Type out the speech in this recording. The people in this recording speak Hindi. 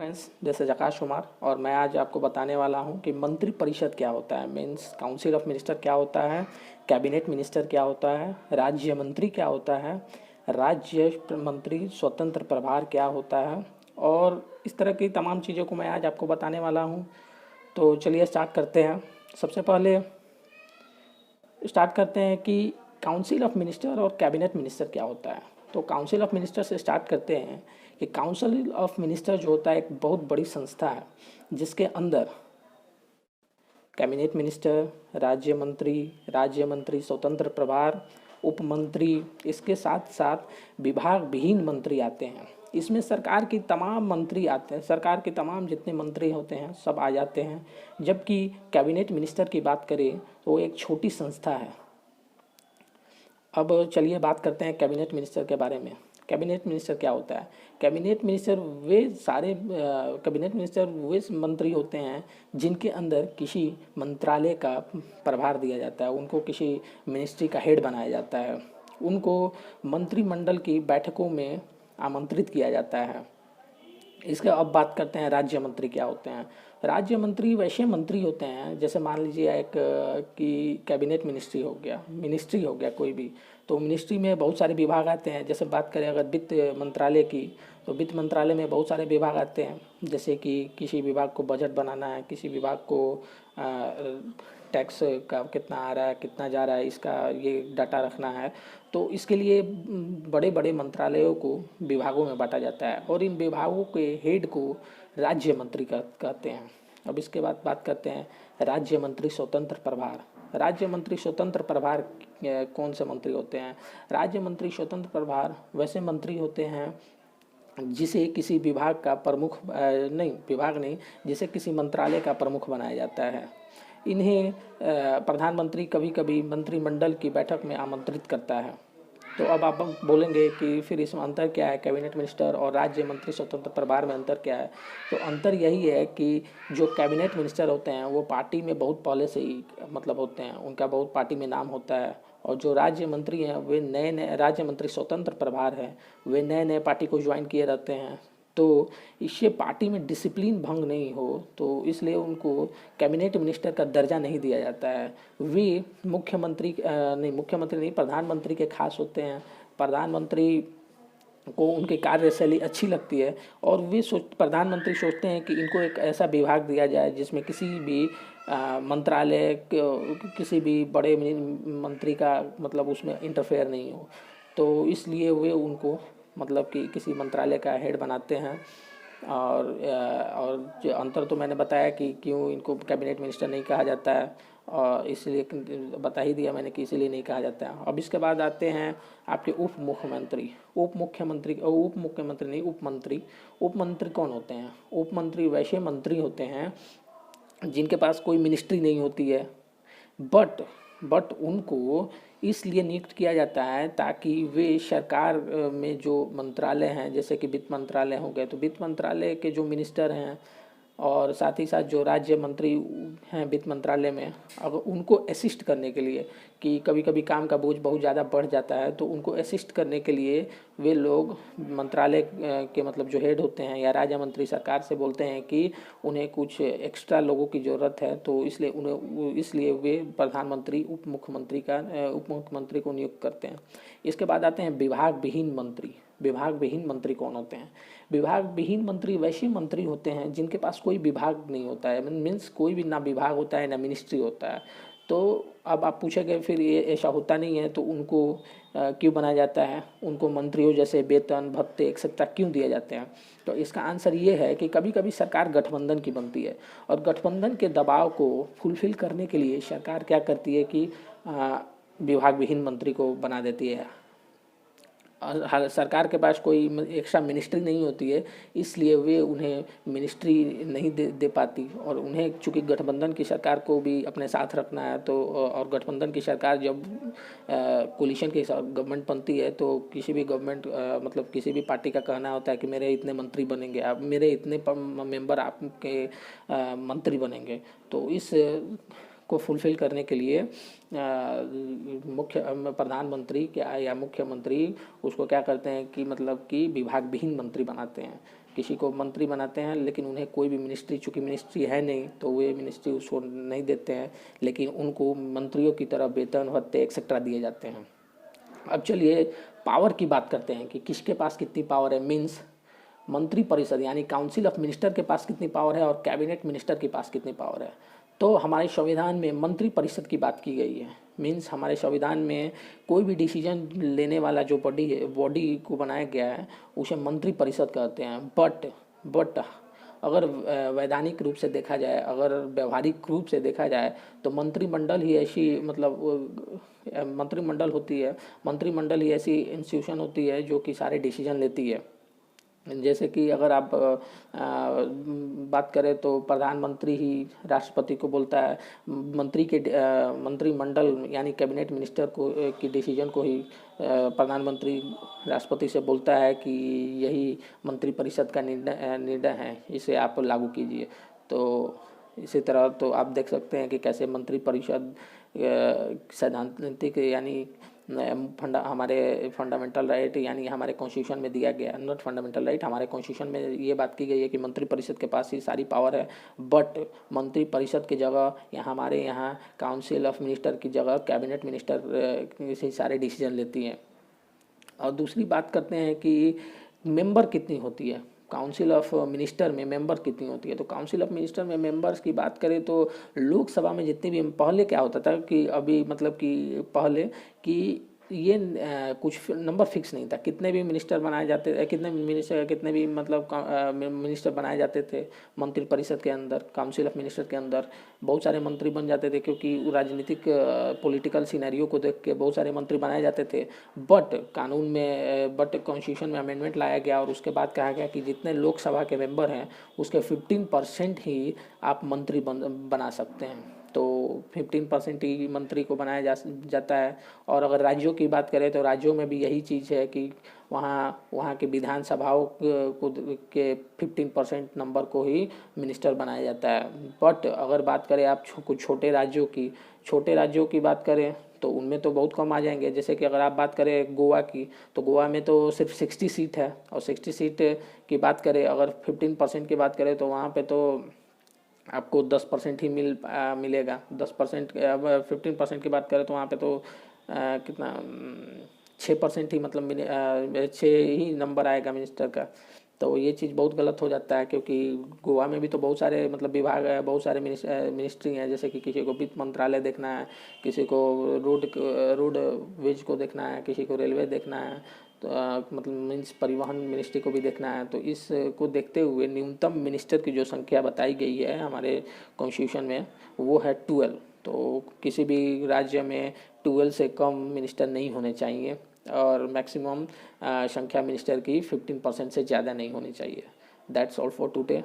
Friends, this is Akash Kumar और मैं आज आपको बताने वाला हूं कि मंत्री परिषद क्या होता है। मीन्स काउंसिल ऑफ मिनिस्टर क्या होता है, कैबिनेट मिनिस्टर क्या होता है, राज्य मंत्री क्या होता है, राज्य मंत्री स्वतंत्र प्रभार क्या होता है और इस तरह की तमाम चीज़ों को मैं आज आपको बताने वाला हूं। तो चलिए स्टार्ट करते हैं। सबसे पहले स्टार्ट करते हैं कि काउंसिल ऑफ मिनिस्टर और कैबिनेट मिनिस्टर क्या होता है। तो काउंसिल ऑफ मिनिस्टर से स्टार्ट करते हैं कि काउंसिल ऑफ मिनिस्टर जो होता है एक बहुत बड़ी संस्था है जिसके अंदर कैबिनेट मिनिस्टर, राज्य मंत्री स्वतंत्र प्रभार, उप मंत्री, इसके साथ साथ विभाग विहीन मंत्री आते हैं। इसमें सरकार की तमाम मंत्री आते हैं, सरकार के तमाम जितने मंत्री होते हैं सब आ जाते हैं। जबकि कैबिनेट मिनिस्टर की बात करें तो वो एक छोटी संस्था है। अब चलिए बात करते हैं कैबिनेट मिनिस्टर के बारे में। कैबिनेट मिनिस्टर क्या होता है? कैबिनेट मिनिस्टर कैबिनेट मिनिस्टर वे मंत्री होते हैं जिनके अंदर किसी मंत्रालय का प्रभार दिया जाता है, उनको किसी मिनिस्ट्री का हेड बनाया जाता है, उनको मंत्रिमंडल की बैठकों में आमंत्रित किया जाता है। इसके अब बात करते हैं राज्य मंत्री क्या होते हैं। राज्य मंत्री वैसे मंत्री होते हैं जैसे मान लीजिए एक कि कैबिनेट मिनिस्ट्री हो गया कोई भी, तो मिनिस्ट्री में बहुत सारे विभाग आते हैं। जैसे बात करें अगर वित्त मंत्रालय की, तो वित्त मंत्रालय में बहुत सारे विभाग आते हैं। जैसे कि किसी विभाग को बजट बनाना है, किसी विभाग को टैक्स का कितना आ रहा है कितना जा रहा है इसका ये डाटा रखना है। तो इसके लिए बड़े बड़े मंत्रालयों को विभागों में बांटा जाता है और इन विभागों के हेड को राज्य मंत्री कहते हैं। अब इसके बाद बात करते हैं राज्य मंत्री स्वतंत्र प्रभार। राज्य मंत्री स्वतंत्र प्रभार कौन से मंत्री होते हैं? राज्य मंत्री स्वतंत्र प्रभार वैसे मंत्री होते हैं जिसे किसी विभाग का प्रमुख जिसे किसी मंत्रालय का प्रमुख बनाया जाता है। इन्हें प्रधानमंत्री कभी कभी मंत्रिमंडल की बैठक में आमंत्रित करता है। तो अब आप बोलेंगे कि फिर इसमें अंतर क्या है, कैबिनेट मिनिस्टर और राज्य मंत्री स्वतंत्र प्रभार में अंतर क्या है? तो अंतर यही है कि जो कैबिनेट मिनिस्टर होते हैं वो पार्टी में बहुत पहले से ही होते हैं, उनका बहुत पार्टी में नाम होता है। और जो राज्य मंत्री हैं वे नए राज्य मंत्री स्वतंत्र प्रभार है, वे नए पार्टी को ज्वाइन किए रहते हैं। तो इससे पार्टी में डिसिप्लिन भंग नहीं हो, तो इसलिए उनको कैबिनेट मिनिस्टर का दर्जा नहीं दिया जाता है। वे मुख्यमंत्री नहीं प्रधानमंत्री के खास होते हैं। प्रधानमंत्री को उनकी कार्यशैली अच्छी लगती है और प्रधानमंत्री सोचते हैं कि इनको एक ऐसा विभाग दिया जाए जिसमें किसी भी मंत्रालय किसी भी बड़े मंत्री का उसमें इंटरफेयर नहीं हो। तो इसलिए वे उनको कि किसी मंत्रालय का हेड बनाते हैं। और जो अंतर तो मैंने बताया कि क्यों इनको कैबिनेट मिनिस्टर नहीं कहा जाता है, और इसलिए बता ही दिया मैंने कि इसीलिए नहीं कहा जाता है। अब इसके बाद आते हैं आपके उप मुख्यमंत्री नहीं, उप मंत्री। उप मंत्री कौन होते हैं? उप मंत्री वैसे मंत्री होते हैं जिनके पास कोई मिनिस्ट्री नहीं होती है, बट उनको इसलिए नियुक्त किया जाता है ताकि वे सरकार में जो मंत्रालय हैं, जैसे कि वित्त मंत्रालय हो गए, तो वित्त मंत्रालय के जो मिनिस्टर हैं और साथ ही साथ जो राज्य मंत्री हैं वित्त मंत्रालय में, अगर उनको असिस्ट करने के लिए कि कभी कभी काम का बोझ बहुत ज़्यादा बढ़ जाता है, तो उनको असिस्ट करने के लिए वे लोग मंत्रालय के जो हेड होते हैं या राज्य मंत्री सरकार से बोलते हैं कि उन्हें कुछ एक्स्ट्रा लोगों की ज़रूरत है, तो इसलिए वे प्रधानमंत्री उप मुख्यमंत्री को नियुक्त करते हैं। इसके बाद आते हैं विभाग विहीन मंत्री। विभाग विहीन मंत्री कौन होते हैं? विभाग विहीन मंत्री वैसे मंत्री होते हैं जिनके पास कोई विभाग नहीं होता है, मीन्स कोई भी ना विभाग होता है ना मिनिस्ट्री होता है। तो अब आप पूछेंगे फिर ये ऐसा होता नहीं है तो उनको क्यों बनाया जाता है, उनको मंत्रियों जैसे वेतन भत्ते एक्सेट्रा क्यों दिए जाते हैं? तो इसका आंसर ये है कि कभी कभी सरकार गठबंधन की बनती है और गठबंधन के दबाव को फुलफिल करने के लिए सरकार क्या करती है कि विभाग विहीन मंत्री को बना देती है। सरकार के पास कोई एक्स्ट्रा मिनिस्ट्री नहीं होती है, इसलिए वे उन्हें मिनिस्ट्री नहीं दे पाती। और उन्हें चूँकि गठबंधन की सरकार को भी अपने साथ रखना है, तो और गठबंधन की सरकार जब कोलिशन की गवर्नमेंट बनती है तो किसी भी गवर्नमेंट किसी भी पार्टी का कहना होता है कि मेरे इतने मंत्री बनेंगे, आप मेरे इतने मेंबर आपके मंत्री बनेंगे। तो इस को फुलफिल करने के लिए प्रधानमंत्री क्या या मुख्यमंत्री उसको क्या करते हैं कि कि विभाग विहीन मंत्री बनाते हैं। किसी को मंत्री बनाते हैं, लेकिन उन्हें कोई भी मिनिस्ट्री, चूँकि मिनिस्ट्री है नहीं तो वे मिनिस्ट्री उसको नहीं देते हैं, लेकिन उनको मंत्रियों की तरह वेतन भत्ते एक्सेट्रा दिए जाते हैं। अब चलिए पावर की बात करते हैं कि किसके पास कितनी पावर है। मीन्स मंत्री परिषद यानी काउंसिल ऑफ मिनिस्टर के पास कितनी पावर है और कैबिनेट मिनिस्टर के पास कितनी पावर है। तो हमारे संविधान में मंत्री परिषद की बात की गई है। मीन्स हमारे संविधान में कोई भी डिसीजन लेने वाला जो बॉडी को बनाया गया है उसे मंत्री परिषद कहते हैं। बट अगर वैधानिक रूप से देखा जाए, अगर व्यवहारिक रूप से देखा जाए तो मंत्रिमंडल ही ऐसी मंत्रिमंडल ही ऐसी इंस्टीट्यूशन होती है जो कि सारे डिसीजन लेती है। जैसे कि अगर आप बात करें तो प्रधानमंत्री ही राष्ट्रपति को बोलता है, मंत्रिमंडल यानी कैबिनेट मिनिस्टर को की डिसीजन को ही प्रधानमंत्री राष्ट्रपति से बोलता है कि यही मंत्रिपरिषद का निर्णय है, इसे आप लागू कीजिए। तो इसी तरह तो आप देख सकते हैं कि कैसे मंत्रिपरिषद सैद्धांतिक यानी हमारे फंडामेंटल राइट यानी हमारे कॉन्स्टिट्यूशन में दिया गया, नॉट फंडामेंटल राइट, हमारे कॉन्स्टिट्यूशन में ये बात की गई है कि मंत्री परिषद के पास ही सारी पावर है। बट मंत्री परिषद की जगह हमारे यहाँ काउंसिल ऑफ मिनिस्टर की जगह कैबिनेट मिनिस्टर से सारे डिसीजन लेती हैं। और दूसरी बात करते हैं कि मेंबर कितनी होती है, काउंसिल ऑफ मिनिस्टर में मेंबर कितनी होती है। तो काउंसिल ऑफ मिनिस्टर में मेंबर्स की बात करें तो लोकसभा में जितने भी, पहले क्या होता था कि अभी मतलब कि पहले कि ये कुछ नंबर फिक्स नहीं था, कितने भी मिनिस्टर बनाए जाते, कितने भी मतलब मिनिस्टर बनाए जाते थे मंत्रिपरिषद के अंदर, काउंसिल ऑफ मिनिस्टर के अंदर बहुत सारे मंत्री बन जाते थे, क्योंकि राजनीतिक पॉलिटिकल सिनेरियो को देख के बहुत सारे मंत्री बनाए जाते थे। बट कॉन्स्टिट्यूशन में अमेंडमेंट लाया गया और उसके बाद कहा गया कि जितने लोकसभा के मेंबर हैं उसके 15% ही आप मंत्री बना सकते हैं। तो 15% ही मंत्री को बनाया जाता है। और अगर राज्यों की बात करें तो राज्यों में भी यही चीज़ है कि वहाँ के विधानसभाओं को के 15% नंबर को ही मिनिस्टर बनाया जाता है। बट अगर बात करें आप कुछ छोटे राज्यों की बात करें तो उनमें तो बहुत कम आ जाएंगे। जैसे कि अगर आप बात करें गोवा की, तो गोवा में तो सिर्फ 60 सीट है, और 60 सीट की बात करें, अगर 15% की बात करें तो वहाँ पे तो आपको 10% ही मिलेगा। 10%, 15% की बात करें तो वहाँ पे तो कितना 6% ही, मतलब 6 ही नंबर आएगा मिनिस्टर का। तो ये चीज़ बहुत गलत हो जाता है, क्योंकि गोवा में भी तो बहुत सारे मतलब विभाग है, बहुत सारे मिनिस्ट्री हैं। जैसे कि किसी को वित्त मंत्रालय देखना है, किसी को रोडवेज को देखना है, किसी को रेलवे देखना है, तो मतलब मीन्स परिवहन मिनिस्ट्री को भी देखना है। तो इसको देखते हुए न्यूनतम मिनिस्टर की जो संख्या बताई गई है हमारे कॉन्स्टिट्यूशन में वो है 12। तो किसी भी राज्य में 12 से कम मिनिस्टर नहीं होने चाहिए, और मैक्सिमम संख्या मिनिस्टर की 15% से ज़्यादा नहीं होनी चाहिए। That's all for today.